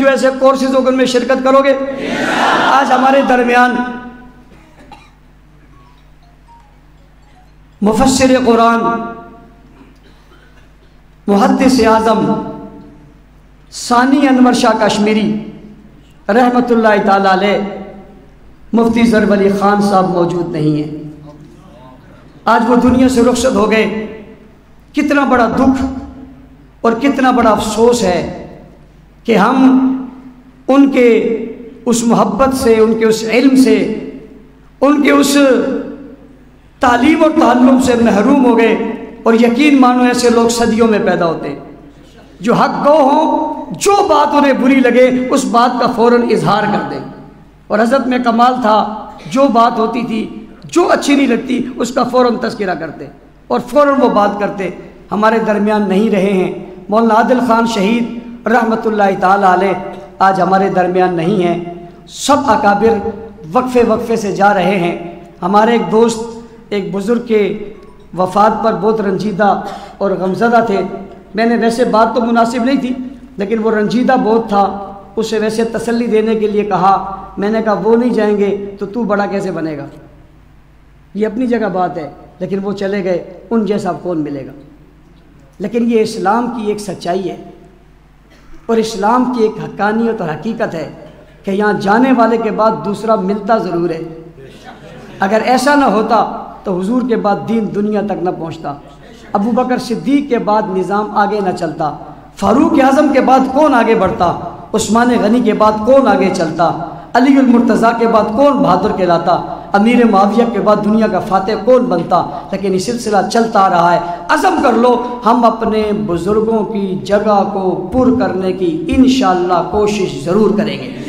جو ایسے کورسز ہوگا ان میں شرکت کرو گے؟ آج ہمارے درمیان مفسر قرآن، محدث اعظم ثانی انور شاہ کشمیری رحمۃ اللہ تعالی علیہ، مفتی ظفر علی خان صاحب موجود نہیں ہیں۔ آج وہ دنیا سے رخصت ہو گئے۔ کتنا بڑا دکھ اور کتنا بڑا افسوس ہے کہ ہم ان کے اس محبت سے، ان کے اس علم سے، ان کے اس تعلیم اور تعلم سے محروم ہو گئے۔ اور یقین مانو ایسے لوگ صدیوں میں پیدا ہوتے ہیں جو حق گو ہوں، جو بات انہیں بری لگے اس بات کا فوراً اظہار کر دیں۔ اور حضرت میں کمال تھا، جو بات ہوتی تھی، جو اچھی نہیں لگتی اس کا فوراً تذکرہ کرتے اور فوراً وہ بات کرتے۔ ہمارے درمیان نہیں رہے ہیں۔ مولانا عادل خان شہید رحمۃ اللہ تعالی علیہ آج ہمارے درمیان نہیں ہیں۔ سب اکابر وقفے وقفے سے جا رہے ہیں۔ ہمارے ایک دوست ایک بزرگ کے وفات پر بہت رنجیدہ اور غمزدہ تھے۔ میں نے ویسے بات تو مناسب نہیں تھی لیکن وہ رنجیدہ بہت تھا، اسے ویسے تسلی دینے کے لیے کہا۔ میں نے کہا وہ نہیں جائیں گے تو بڑا کیسے بنے گا؟ یہ اپنی جگہ بات ہے، لیکن وہ چلے گئے، ان جیسا کون ملے گا؟ لیکن یہ اسلام کی ایک سچائی ہے اور اسلام کی ایک حقانیت اور حقیقت ہے کہ یہاں جانے والے کے بعد دوسرا ملتا ضرور ہے۔ اگر ایسا نہ ہوتا تو حضور کے بعد دین دنیا تک نہ پہنچتا، ابو بکر صدیق کے بعد نظام آگے نہ چلتا، فاروق اعظم کے بعد کون آگے بڑھتا، عثمان غنی کے بعد کون آگے چلتا، علی المرتضیٰ کے بعد کون بہادر کہلاتا، امیر معاویہ کے بعد دنیا کا فاتح کون بنتا۔ لیکن یہ سلسلہ چلتا آ رہا ہے۔ عزم کر لو، ہم اپنے بزرگوں کی جگہ کو پر کرنے کی انشاءاللہ کوشش ضرور کریں گے۔